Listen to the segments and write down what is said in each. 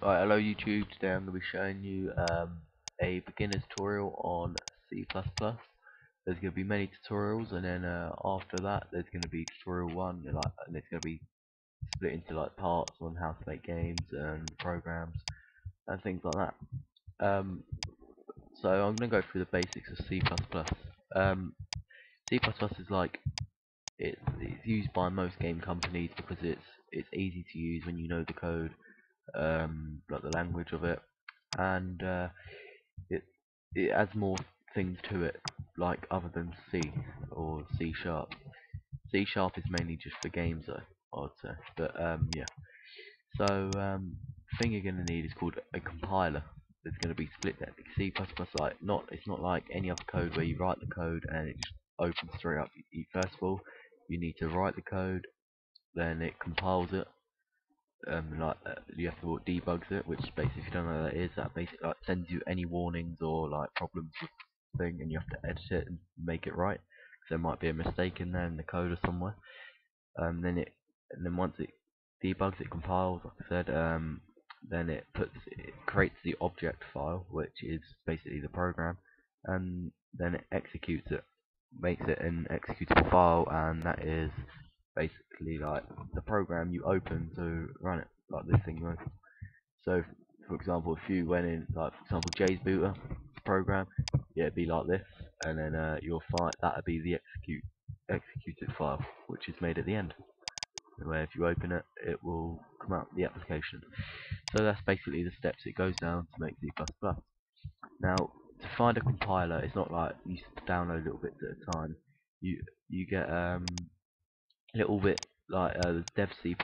Right, hello YouTube. Today I'm going to be showing you a beginner's tutorial on C++. There's going to be many tutorials, and then after that there's going to be tutorial 1, and it's going to be split into like parts on how to make games and programs and things like that. So I'm going to go through the basics of C++. C++ is like it's used by most game companies because it's easy to use when you know the code, like the language of it, and it it adds more things to it, like other than C or C sharp. C sharp is mainly just for games, though, I'd say. But yeah. So thing you're gonna need is called a compiler. It's gonna be split there. C++, like it's not like any other code where you write the code and it just opens straight up. First of all, you need to write the code, then it compiles it. You have to debugs it, which basically, if you don't know what that is, that basically like sends you any warnings or like problems with the thing, and you have to edit it and make it right. So there might be a mistake in there in the code or somewhere. Then once it debugs, it compiles, like I said. Then it creates the object file, which is basically the program, and then it executes it, makes it an executable file, and that is basically like the program you open to run it, like this thing goes. So for example, if you went in, like for example JSBooter program, yeah, it'd be like this, and then you'll find that'd be the executed file, which is made at the end, where if you open it, it will come out the application. So that's basically the steps it goes down to make C++. Now, to find a compiler, it's not like you download little bits at a time. You get little bit like Dev C++.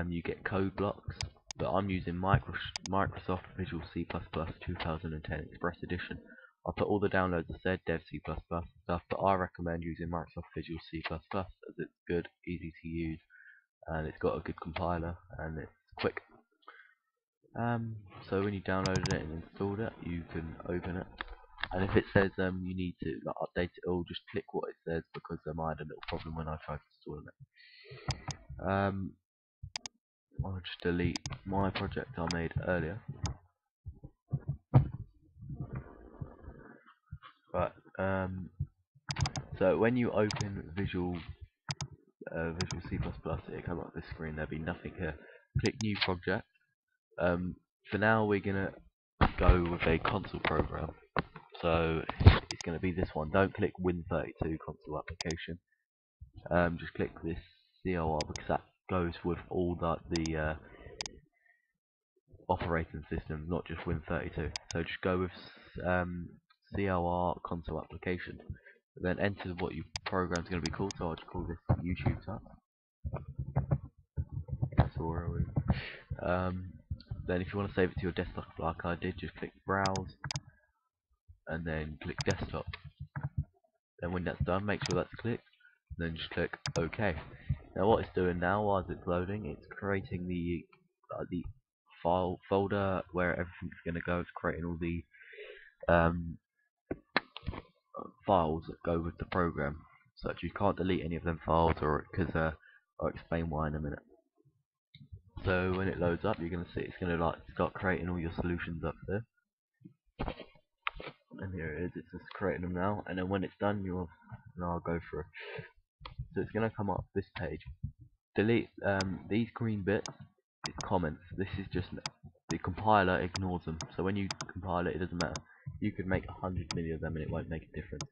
You get code blocks, but I'm using Microsoft Visual C++ 2010 Express Edition. I put all the downloads I said, Dev C++ stuff, but I recommend using Microsoft Visual C++ as it's good, easy to use, and it's got a good compiler, and it's quick. So when you downloaded it and installed it, you can open it, and if it says you need to like, update it all, just click what it says, because I had a little problem when I tried installing it. I'll just delete my project I made earlier. Right. So when you open Visual C++, it'll come up this screen. There'll be nothing here. Click New Project. For now, we're gonna go with a console program. So it's gonna be this one. Don't click Win32 console application. Just click this CLR, because that goes with all the operating systems, not just Win32. So just go with CLR console application. Then enter what your program's going to be called. So I'll just call this YouTube tutorial. Then if you want to save it to your desktop like I did, just click Browse and then click Desktop. Then when that's done, make sure that's clicked. Then just click OK. Now what it's doing now, while it's loading, it's creating the file folder where everything's going to go. It's creating all the files that go with the program, so that you can't delete any of them files, or because I'll explain why in a minute. So when it loads up, you're going to see it's going to like start creating all your solutions up there, and here it is. It's just creating them now, and then when it's done, I'll go through. So it's going to come up this page. Delete these green bits. It's comments. This is just the compiler ignores them. So when you compile it, it doesn't matter. You could make 100 million of them, and it won't make a difference.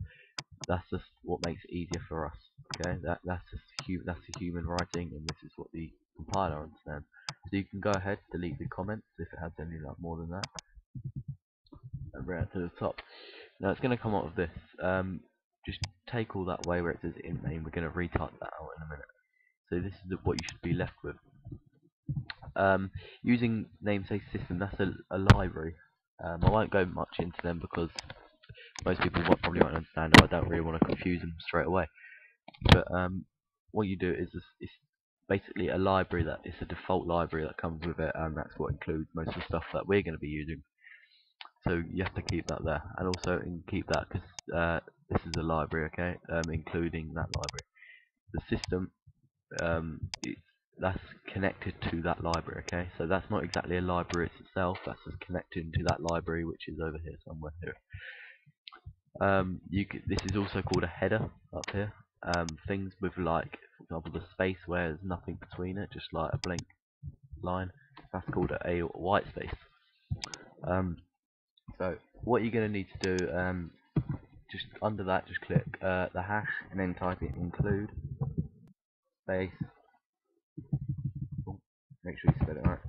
That's just what makes it easier for us. Okay, that's the human writing, and this is what the compiler understands. So you can go ahead, delete the comments if it has any like more than that, and bring it to the top. Now it's going to come up with this. Just take all that away where it says int name. We're going to retype that out in a minute. So this is what you should be left with. Using namespace system, that's a library. I won't go much into them because most people probably won't understand it. I don't really want to confuse them straight away. But what you do is it's basically a library that is a default library that comes with it, and that's what includes most of the stuff that we're going to be using. So you have to keep that there, and also keep that because this is a library, okay, including that library. The system, that's connected to that library. Okay, so that's not exactly a library itself. That's just connected to that library, which is over here somewhere here. This is also called a header up here. Things with, like, for example, the space where there's nothing between it, just like a blank line. That's called a white space. So what you're going to need to do, just under that, just click the hash and then type in include space. Make sure you spell it right.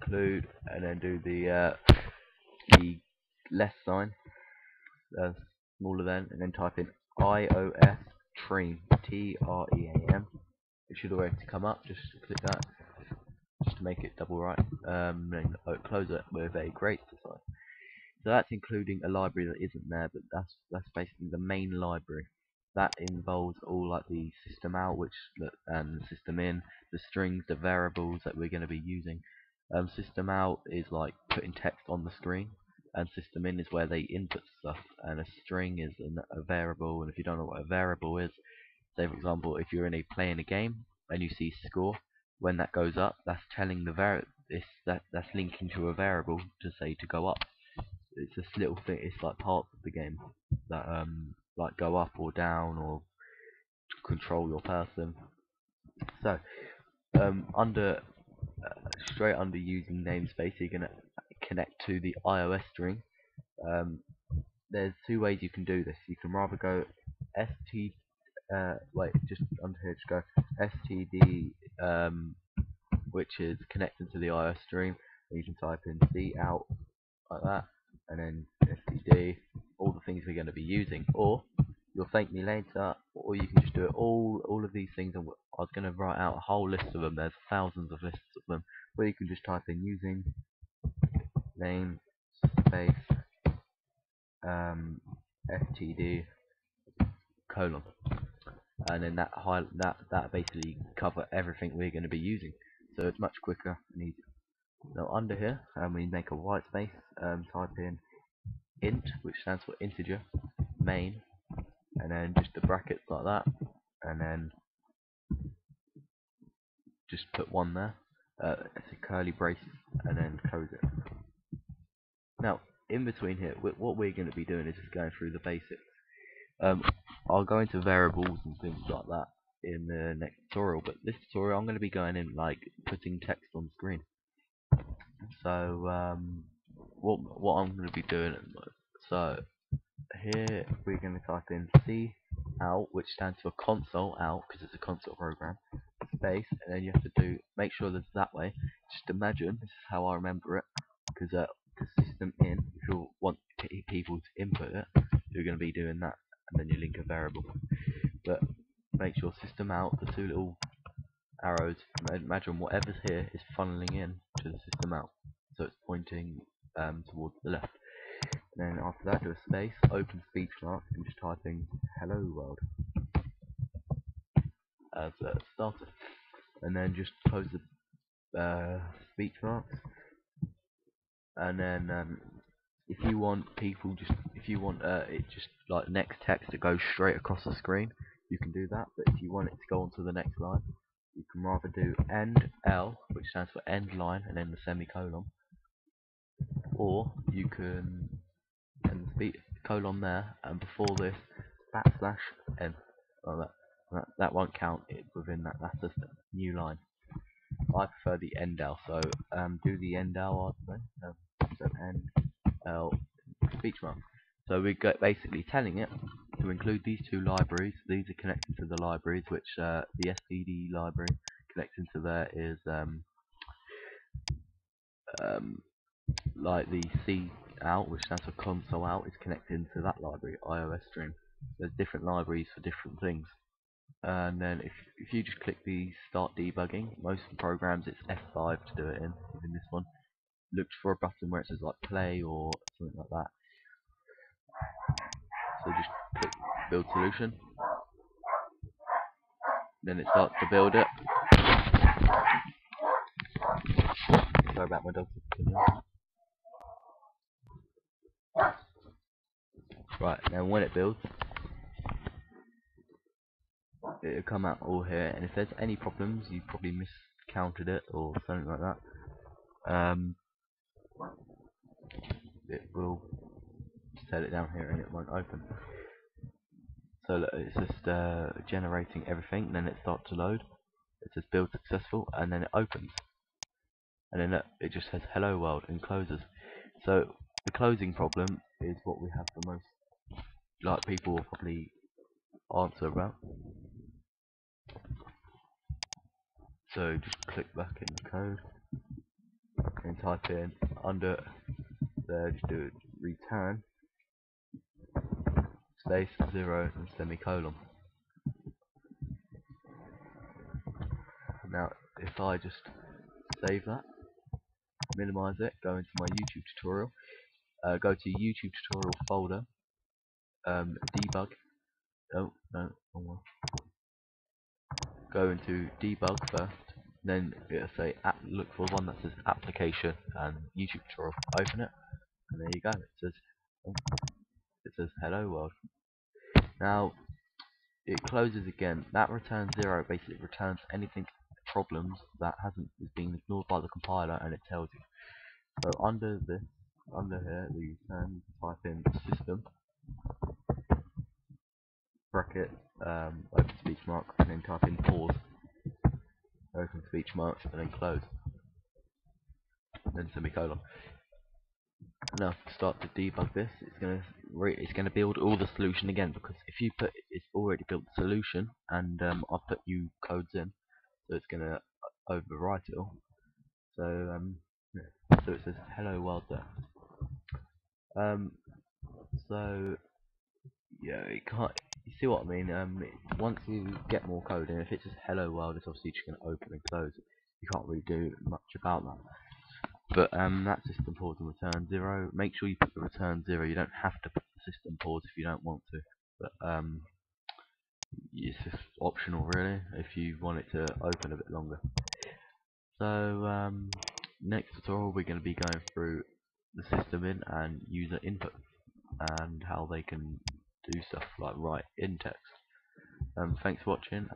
Include, and then do the less sign, smaller than, and then type in iOS Tream, TREAM. It should already come up. Just click that, just to make it double right. Then close it with a great design. So that's including a library that isn't there, but that's basically the main library. That involves all like the system out, and the system in, the strings, the variables that we're going to be using. System out is like putting text on the screen, and system in is where they input stuff, and a string is a variable. And if you don't know what a variable is, say for example, if you're playing a game and you see score, when that goes up, that's telling the that's linking to a variable to go up. It's this little thing. It's like parts of the game that like go up or down or control your person. So under straight under using namespace, you're gonna connect to the iOS string. There's two ways you can do this. You can rather go just under here, just go std, which is connected to the iOS string, and you can type in cout like that, and then std, all the things we're going to be using. Or you'll thank me later, or you can just do it all of these things. And I was going to write out a whole list of them. There's thousands of lists of them, where you can just type in using name space ftd colon, and then that basically cover everything we're going to be using. So it's much quicker and easier. Now under here, we make a white space. Type in int, which stands for integer, main, and then just the brackets like that, and then just put one there. It's a curly brace, and then close it. Now in between here, what we're going to be doing is just going through the basics. I'll go into variables and things like that in the next tutorial, but this tutorial I'm going to be going in like putting text on screen. So what I'm going to be doing at the moment. So here we're going to type in cout, which stands for console out, because it's a console program, space, and then you have to make sure that it's that way. Just imagine, this is how I remember it, because the system in, if you want people to input it, you're going to be doing that, and then you link a variable. But make sure system out, the two little arrows, imagine whatever's here is funneling in to the system out, so it's pointing towards the left. And then after that, do a space, open speech mark, and just type in hello world as a starter, and then just close the speech marks. And then if you want it just like next text to go straight across the screen, you can do that. But if you want it to go on to the next line, you can rather do end L, which stands for end line, and then the semicolon, or you can and the colon there, and before this backslash n. Like that won't count it within that. That's just a new line. I prefer the end L, so do the end L. So end L speech mark. So we got basically telling it to include these two libraries. These are connected to the libraries, which the std library connects into there is like the cout, which stands for console out, is connected into that library, iOS string. There's different libraries for different things. And then if you just click the start debugging, most programs it's F5 to do it in. Even this one, look for a button where it says like play or something like that. So just click build solution, then it starts to build it. Sorry about my dog. Right, now when it builds, it'll come out all here, and if there's any problems, you probably encountered it or something like that, it will set it down here and it won't open. So look, it's just generating everything, and then it starts to load. It says build successful, and then it opens, and then it just says hello world and closes. So the closing problem is what we have the most, like, people will probably answer about. So just click back in the code and type in under there, just do return space 0 and semicolon. Now if I just save that, minimize it, go into my YouTube tutorial, go to YouTube tutorial folder, debug, no, wrong one. Go into debug first, then it'll say look for one that says application and YouTube tutorial, open it, and there you go, it says hello world. Now it closes again. That returns 0 basically returns anything problems that is being ignored by the compiler, and it tells you. So under here we can type in system bracket open speech mark, and then type in pause, open speech mark, and then close, and then semicolon. Now to start to debug this, it's gonna build all the solution again, because if you put it's already built the solution, and I've put new codes in, so it's gonna overwrite it all. So yeah. So it says hello world there. So yeah, it can't. You see what I mean? Once you get more code, and if it's just hello world, it's obviously just gonna open and close. You can't really do much about that. But that system pause and return 0. Make sure you put the return 0. You don't have to put the system pause if you don't want to. But it's just optional really if you want it to open a bit longer. So next tutorial we're going to be going through the system in and user input, and how they can do stuff like write in text. Thanks for watching.